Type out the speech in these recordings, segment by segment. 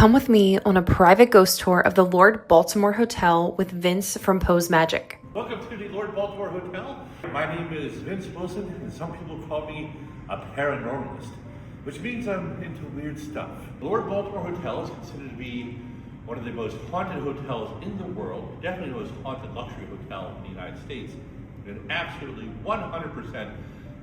Come with me on a private ghost tour of the Lord Baltimore Hotel with Vince from Pose Magic. Welcome to the Lord Baltimore Hotel. My name is Vince Wilson, and some people call me a paranormalist, which means I'm into weird stuff. The Lord Baltimore Hotel is considered to be one of the most haunted hotels in the world, definitely the most haunted luxury hotel in the United States, and absolutely 100%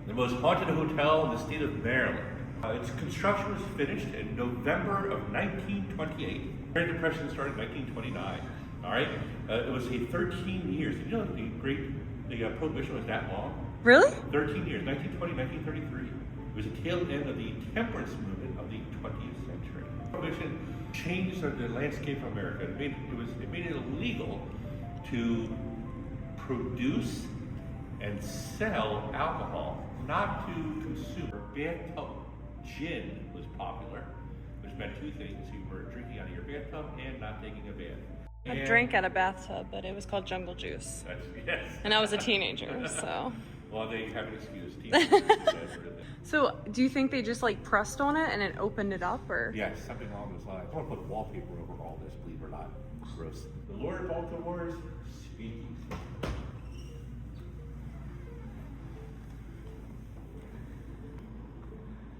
the most haunted hotel in the state of Maryland. Its construction was finished in November of 1928. The Great Depression started in 1929. All right, it was a 13 years. Did you know the Prohibition was that long? Really? 13 years, 1920, 1933. It was a tail end of the temperance movement of the 20th century. Prohibition changed the landscape of America. It made it illegal to produce and sell alcohol, not to consume. Bathtub gin was popular, which meant two things: you were drinking out of your bathtub and not taking a bath. I drank out of bathtub, but it was called Jungle Juice. Yes. And I was a teenager, so. Well, they have an excuse. Teenagers do that sort of thing. So, do you think they just like pressed on it and it opened it up, or? Yes, something along those lines. I want to put wallpaper over all this, believe it or not. Gross. The Lord Baltimore's speakeasy.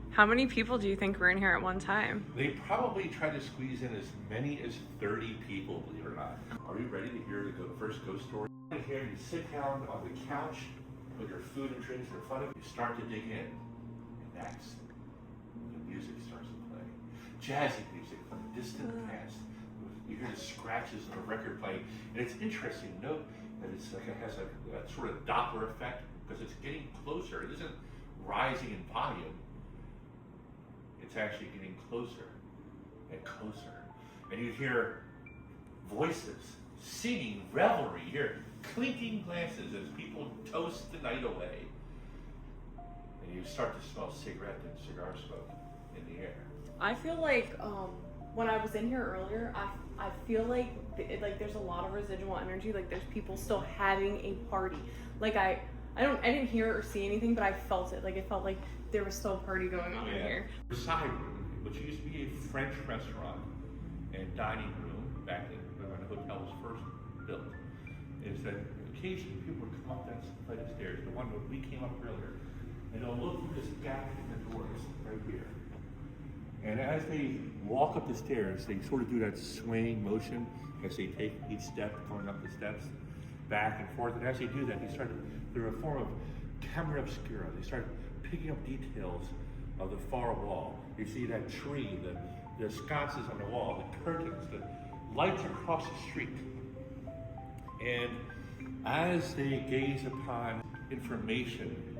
How many people do you think were in here at one time? They probably tried to squeeze in as many as 30 people, believe it or not. Are you ready to hear the first ghost story? Here you sit down on the couch with your food and drinks in front of you. You start to dig in, and that's when the music starts to play. Jazzy music from the distant past. You hear the scratches of a record playing, and it's interesting to note that it has a sort of Doppler effect because it's getting closer. It isn't rising in volume. It's actually getting closer and closer. And you hear voices, singing, revelry, you hear clinking glasses as people toast the night away. And you start to smell cigarette and cigar smoke in the air. I feel like when I was in here earlier, I feel like there's a lot of residual energy. Like there's people still having a party. Like I didn't hear or see anything, but I felt it. Like it felt like there was still a party going on in here. The side room, which used to be a French restaurant and dining room back when the hotel was first built, is that occasionally people would come up that flight of stairs, the one that we came up earlier, and they'll look through this gap in the doors right here. And as they walk up the stairs, they sort of do that swaying motion as they take each step, going up the steps, back and forth. And as they do that, they're a form of camera obscura. They start picking up details of the far wall. You see that tree, the sconces on the wall, the curtains, the lights across the street. And as they gaze upon information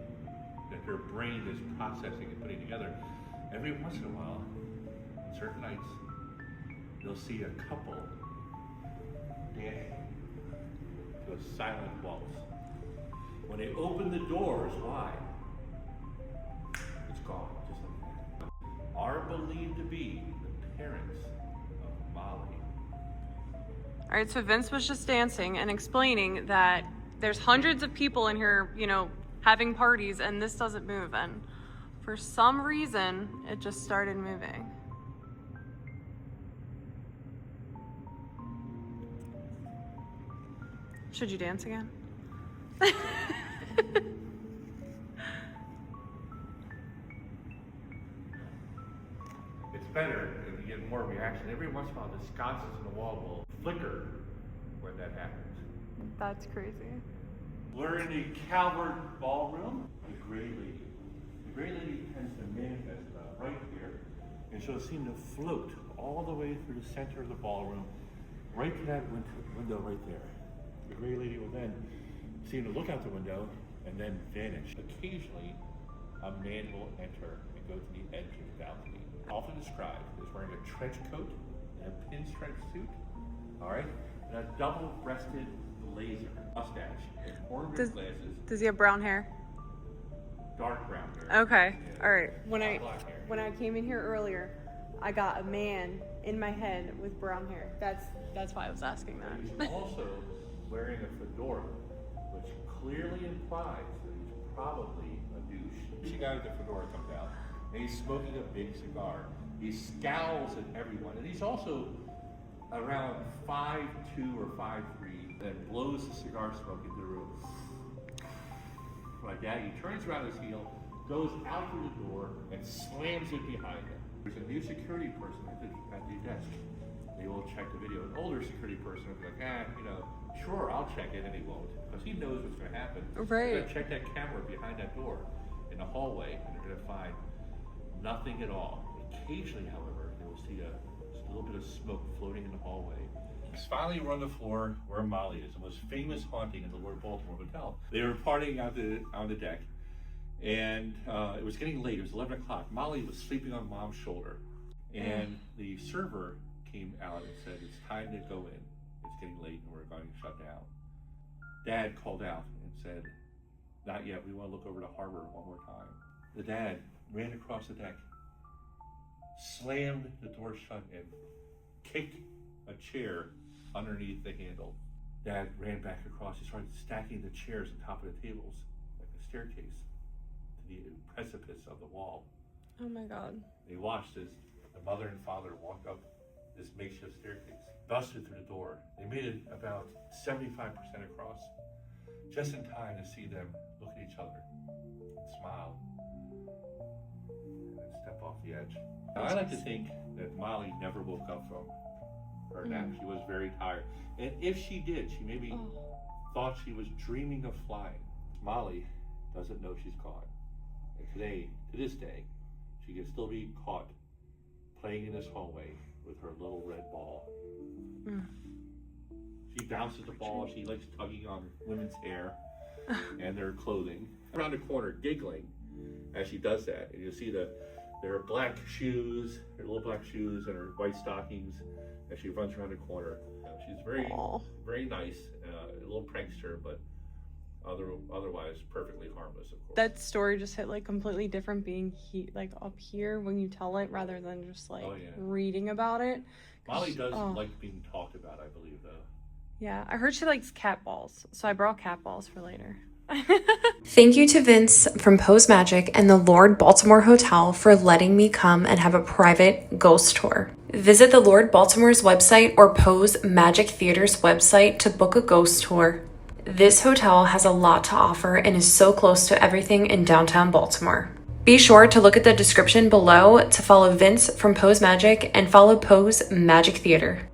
that their brain is processing and putting together, every once in a while, on certain nights, they'll see a couple dancing to a silent waltz. When they open the doors wide, it's gone, just like that. Are believed to be the parents of Molly. All right, so Vince was just dancing and explaining that there's hundreds of people in here, having parties, and this doesn't move. And for some reason, it just started moving. Should you dance again? It's better if you get more reaction. Every once in a while, the sconces in the wall will flicker when that happens. That's crazy. We're in the Calvert Ballroom. The Gray Lady. The Gray Lady tends to manifest right here, and she'll seem to float all the way through the center of the ballroom, right to that window right there. The Gray Lady will then seem to look out the window and then vanish. Occasionally, a man will enter and go to the edge of the balcony. Often described as wearing a trench coat and a pinstripe suit, all right, and a double-breasted blazer, mustache, and ornamented glasses. Does he have brown hair? Dark brown hair. Okay, Yeah. all right. When Black hair. I came in here earlier, I got a man in my head with brown hair. That's why I was asking that. He's also wearing a fedora, which clearly implies that he's probably a douche. The guy with the fedora comes out, and he's smoking a big cigar. He scowls at everyone, and he's also around 5'2" or 5'3", and blows the cigar smoke into the room. Like that, he turns around his heel, goes out through the door, and slams it behind him. There's a new security person at the desk. They will check the video. An older security person will be like, sure, I'll check it, and he won't, because he knows what's going to happen. Right. They're going to check that camera behind that door in the hallway, and they're going to find nothing at all. Occasionally, however, they will see just a little bit of smoke floating in the hallway. Finally, we're on the floor where Molly is, the most famous haunting in the Lord Baltimore Hotel. They were partying on the deck, and it was getting late. It was 11 o'clock. Molly was sleeping on Mom's shoulder, and the server came out and said, "It's time to go in. It's getting late, and we're going to shut down." Dad called out and said, "Not yet. We want to look over the harbor one more time." The dad ran across the deck, slammed the door shut, and kicked a chair underneath the handle. Dad ran back across. He started stacking the chairs on top of the tables like a staircase to the precipice of the wall. Oh my God. They watched as the mother and father walked up this makeshift staircase, busted through the door. They made it about 75% across, just in time to see them look at each other and smile and then step off the edge. Now, I like to think that Molly never woke up from her nap. She was very tired. And if she did, she maybe thought she was dreaming of flying. Molly doesn't know she's caught. And today, to this day, she can still be caught playing in this hallway with her little red ball. She bounces the ball. She likes tugging on women's hair and their clothing. Around the corner, giggling as she does that. And you see their black shoes, her little black shoes, and her white stockings as she runs around the corner. She's very, very nice, a little prankster, but otherwise perfectly harmless, of course. That story just hit like completely different being like up here when you tell it rather than just like reading about it. Molly does like being talked about, I believe, though. Yeah, I heard she likes cat balls, so I brought cat balls for later. Thank you to Vince from Pose Magic and the Lord Baltimore Hotel for letting me come and have a private ghost tour. Visit the Lord Baltimore's website or Pose Magic Theater's website to book a ghost tour. This hotel has a lot to offer and is so close to everything in downtown Baltimore. Be sure to look at the description below to follow Vince from Pose Magic and follow Pose Magic Theater.